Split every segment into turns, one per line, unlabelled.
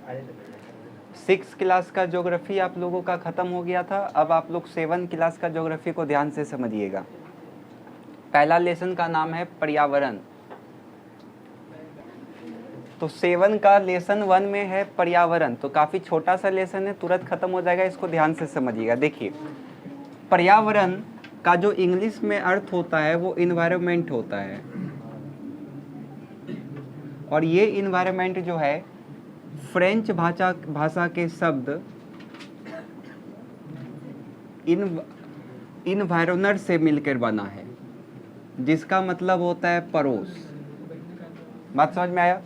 6 class का geography आप लोगों का ख़त्म हो गया था। अब आप लोग 7 क्लास का ज्योग्राफी को ध्यान से समझिएगा। पहला लेसन का नाम है पर्यावरण। तो 7 का लेसन 1 में है पर्यावरण, तो काफ़ी छोटा सा लेसन है, तुरंत खत्म हो जाएगा, इसको ध्यान से समझिएगा। देखिए, पर्यावरण का जो इंग्लिश में अर्थ होता है वो इन्वायरमेंट होता है, और ये इन्वायरमेंट जो है फ्रेंच भाषा के शब्द इन्वायरनर से मिलकर बना है, जिसका मतलब होता है पड़ोस। बात समझ में आया?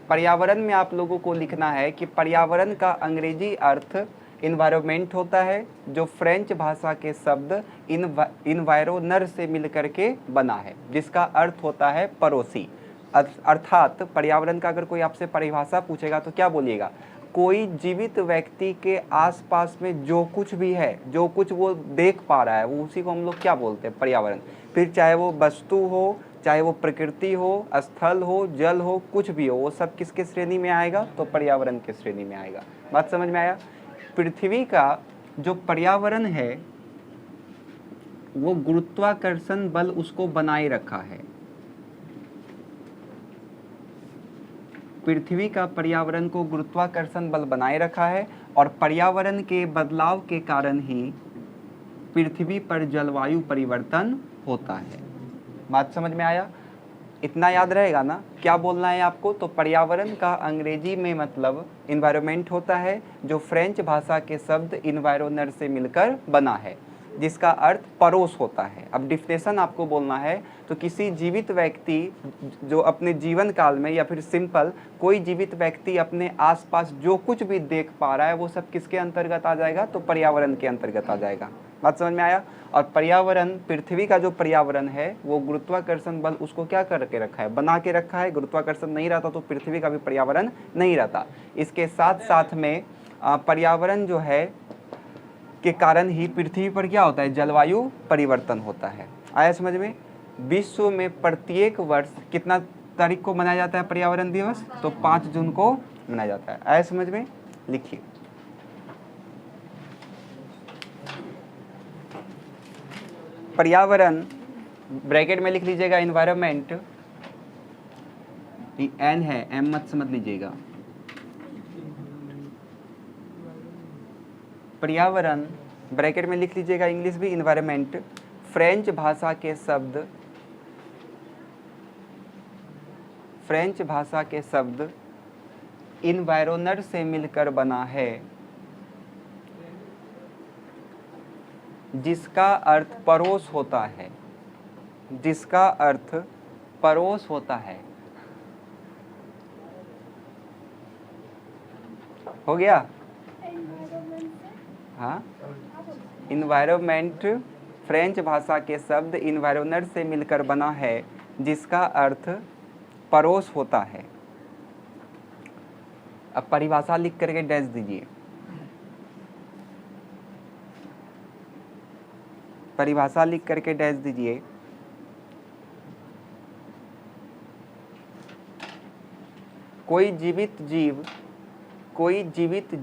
पर्यावरण में आप लोगों को लिखना है कि पर्यावरण का अंग्रेजी अर्थ इन्वायरमेंट होता है, जो फ्रेंच भाषा के शब्द इन्वायरनर से मिलकर के बना है, जिसका अर्थ होता है पड़ोसी। अर्थात पर्यावरण का अगर कोई आपसे परिभाषा पूछेगा तो क्या बोलिएगा? कोई जीवित व्यक्ति के आसपास में जो कुछ भी है, जो कुछ वो देख पा रहा है, वो उसी को हम लोग क्या बोलते हैं? पर्यावरण। फिर चाहे वो वस्तु हो, चाहे वो प्रकृति हो, स्थल हो, जल हो, कुछ भी हो, वो सब किसके श्रेणी में आएगा? तो पर्यावरण के श्रेणी में आएगा। बात समझ में आया? पृथ्वी का जो पर्यावरण है वो गुरुत्वाकर्षण बल उसको बनाए रखा है। पृथ्वी का पर्यावरण को गुरुत्वाकर्षण बल बनाए रखा है, और पर्यावरण के बदलाव के कारण ही पृथ्वी पर जलवायु परिवर्तन होता है। बात समझ में आया? इतना याद रहेगा ना? क्या बोलना है आपको? तो पर्यावरण का अंग्रेजी में मतलब इन्वायरमेंट होता है, जो फ्रेंच भाषा के शब्द इन्वायरनर से मिलकर बना है, जिसका अर्थ पड़ोस होता है। अब डिफिनेशन आपको बोलना है तो किसी जीवित व्यक्ति जो अपने जीवन काल में, या फिर सिंपल कोई जीवित व्यक्ति अपने आसपास जो कुछ भी देख पा रहा है वो सब किसके अंतर्गत आ जाएगा? तो पर्यावरण के अंतर्गत आ जाएगा। बात समझ में आया? और पर्यावरण, पृथ्वी का जो पर्यावरण है वो गुरुत्वाकर्षण बल उसको क्या करके रखा है? बना के रखा है। गुरुत्वाकर्षण नहीं रहता तो पृथ्वी का भी पर्यावरण नहीं रहता। इसके साथ साथ में पर्यावरण जो है के कारण ही पृथ्वी पर क्या होता है? जलवायु परिवर्तन होता है। आया समझ में? विश्व में प्रत्येक वर्ष कितना तारीख को मनाया जाता है पर्यावरण दिवस? तो 5 जून को मनाया जाता है। आया समझ में? लिखिए, पर्यावरण ब्रैकेट में लिख लीजिएगा इन्वायरमेंट, एन है, एम मत समझ लीजिएगा। पर्यावरण ब्रैकेट में लिख लीजिएगा, इंग्लिश भी इन्वायरमेंट, फ्रेंच भाषा के शब्द इन्वायरनर से मिलकर बना है, जिसका अर्थ पड़ोस होता है। जिसका अर्थ पड़ोस होता है। हो गया? हाँ, इन्वायरमेंट फ्रेंच भाषा के शब्द इन्वायरनर से मिलकर बना है, जिसका अर्थ पड़ोस होता है। अब परिभाषा लिख करके डैश दीजिए। परिभाषा लिख करके डैश दीजिए। कोई जीवित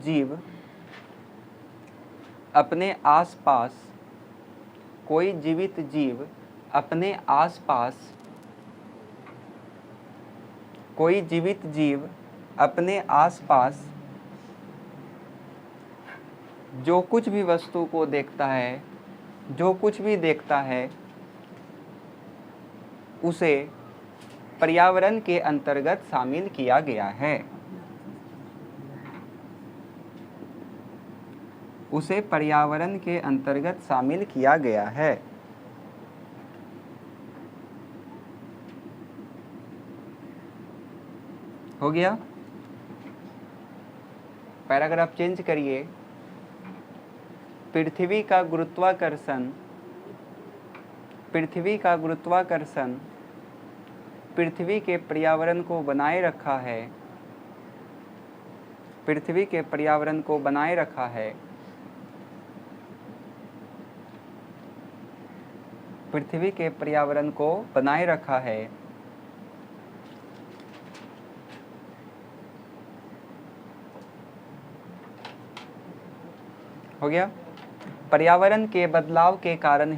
जीव अपने आसपास, कोई जीवित जीव अपने आसपास, कोई जीवित जीव अपने आसपास जो कुछ भी वस्तु को देखता है, जो कुछ भी देखता है, उसे पर्यावरण के अंतर्गत शामिल किया गया है। उसे पर्यावरण के अंतर्गत शामिल किया गया है। हो गया? पैराग्राफ चेंज करिए। पृथ्वी का गुरुत्वाकर्षण पृथ्वी के पर्यावरण को बनाए रखा है। पृथ्वी के पर्यावरण को बनाए रखा है। पृथ्वी के पर्यावरण को बनाए रखा है। हो गया। पर्यावरण के बदलाव के कारण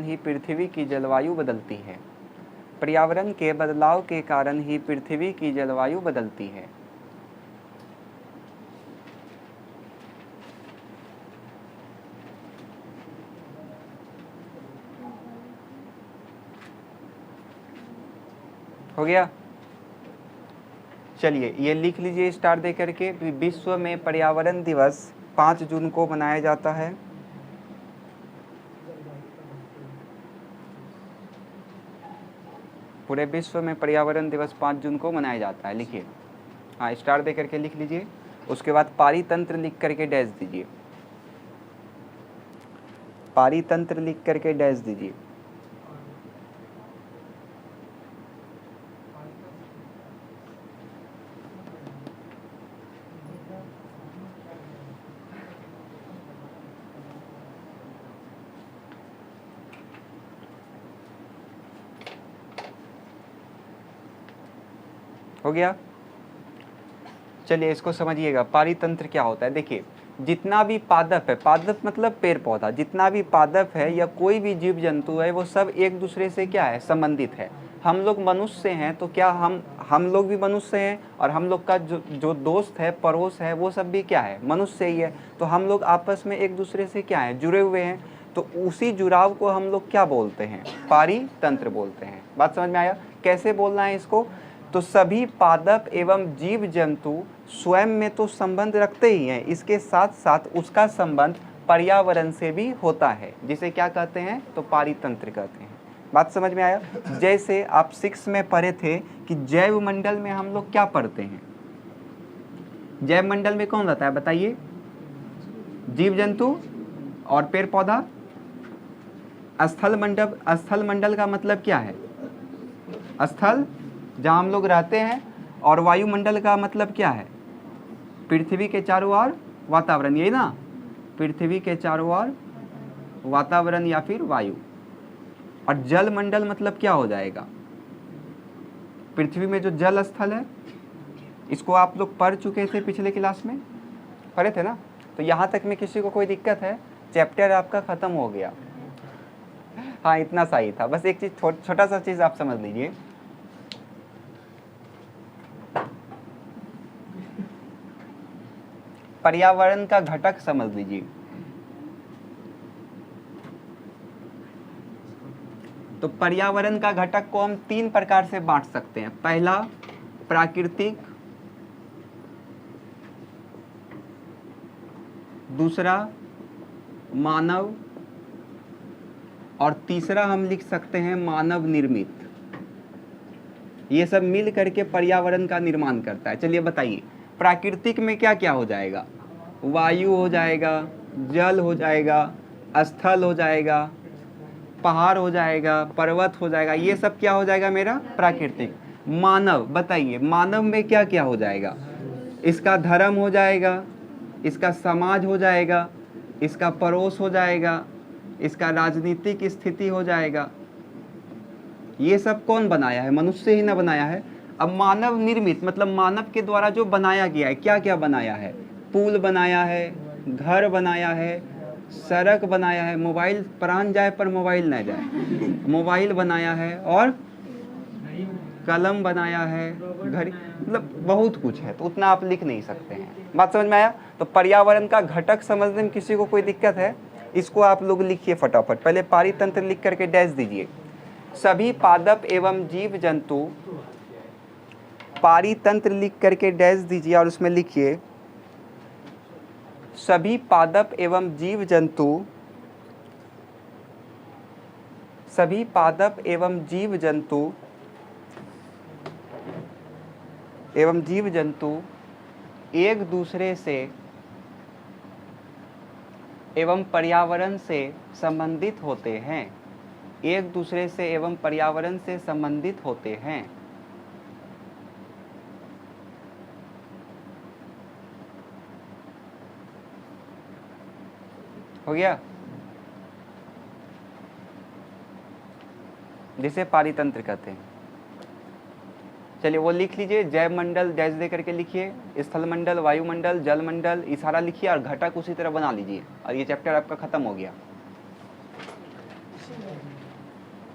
ही पृथ्वी की जलवायु बदलती है। पर्यावरण के बदलाव के कारण ही पृथ्वी की जलवायु बदलती है। हो गया। चलिए ये लिख लीजिए स्टार दे करके। विश्व में पर्यावरण दिवस 5 जून को मनाया जाता है। पूरे विश्व में पर्यावरण दिवस 5 जून को मनाया जाता है। लिखिए, हाँ स्टार दे करके लिख लीजिए। उसके बाद पारितंत्र लिख करके डैश दीजिए। पारितंत्र लिख करके डैश दीजिए। हो गया। चलिए इसको समझिएगा, पारितंत्र क्या होता है। देखिए जितना भी पादप है, पादप मतलब पेड़ पौधा, जितना भी पादप है या कोई भी जीव जंतु है वो सब एक दूसरे से क्या है, संबंधित है। हम लोग मनुष्य हैं तो क्या हम लोग भी मनुष्य हैं, और हम लोग का जो दोस्त है, पड़ोस है, वो सब भी क्या है, मनुष्य ही है। तो हम लोग आपस में एक दूसरे से क्या है, जुड़े हुए हैं। तो उसी जुड़ाव को हम लोग क्या बोलते हैं, पारितंत्र बोलते हैं। बात समझ में आया कैसे बोलना है इसको। तो सभी पादप एवं जीव जंतु स्वयं में तो संबंध रखते ही हैं, इसके साथ साथ उसका संबंध पर्यावरण से भी होता है, जिसे क्या कहते हैं, तो पारितंत्र कहते हैं। बात समझ में आया। जैसे आप 6 में पढ़े थे कि जैव मंडल में हम लोग क्या पढ़ते हैं, जैव मंडल में कौन रहता है बताइए, जीव जंतु और पेड़ पौधा। स्थल मंडल का मतलब क्या है, स्थल जहाँ हम लोग रहते हैं, और वायुमंडल का मतलब क्या है, पृथ्वी के चारों ओर वातावरण, यही ना, पृथ्वी के चारों ओर वातावरण या फिर वायु। और जल मंडल मतलब क्या हो जाएगा, पृथ्वी में जो जल स्थल है, इसको आप लोग पढ़ चुके थे पिछले क्लास में, पढ़े थे ना। तो यहाँ तक में किसी को कोई दिक्कत है, चैप्टर आपका खत्म हो गया। हाँ इतना सही था, बस एक चीज छोटा सा चीज आप समझ लीजिए। पर्यावरण का घटक समझ लीजिए। तो पर्यावरण का घटक को हम 3 प्रकार से बांट सकते हैं। पहला प्राकृतिक, दूसरा मानव, और तीसरा हम लिख सकते हैं मानव निर्मित। ये सब मिल करके पर्यावरण का निर्माण करता है। चलिए बताइए, प्राकृतिक में क्या क्या हो जाएगा, वायु हो जाएगा, जल हो जाएगा, स्थल हो जाएगा, पहाड़ हो जाएगा, पर्वत हो जाएगा, ये सब क्या हो जाएगा मेरा प्राकृतिक। मानव, बताइए मानव में क्या क्या हो जाएगा, इसका धर्म हो जाएगा, इसका समाज हो जाएगा, इसका पड़ोस हो जाएगा, इसका राजनीतिक स्थिति हो जाएगा। ये सब कौन बनाया है, मनुष्य ही ना बनाया है। अब मानव निर्मित मतलब मानव के द्वारा जो बनाया गया है, क्या क्या बनाया है, पुल बनाया है, घर बनाया है, सड़क बनाया है, मोबाइल, प्राण जाए पर मोबाइल ना जाए, मोबाइल बनाया है, और कलम बनाया है, घड़ी, मतलब बहुत कुछ है। तो उतना आप लिख नहीं सकते हैं। बात समझ में आया। तो पर्यावरण का घटक समझने में किसी को कोई दिक्कत है, इसको आप लोग लिखिए फटाफट। पहले पारितंत्र लिख करके डैश दीजिए। सभी पादप एवं जीव जंतु, पारितंत्र लिख करके डैश दीजिए और उसमें लिखिए सभी पादप एवं जीव जंतु, सभी पादप एवं जीव जंतु एक दूसरे से एवं पर्यावरण से संबंधित होते हैं, एक दूसरे से एवं पर्यावरण से संबंधित होते हैं। हो गया, जिसे पारितंत्र कहते हैं। चलिए वो लिख लीजिए, जैवमंडल डैश दे करके लिखिए, स्थलमंडल, वायुमंडल, जलमंडल, इशारा लिखिए और घटक उसी तरह बना लीजिए और ये चैप्टर आपका खत्म हो गया।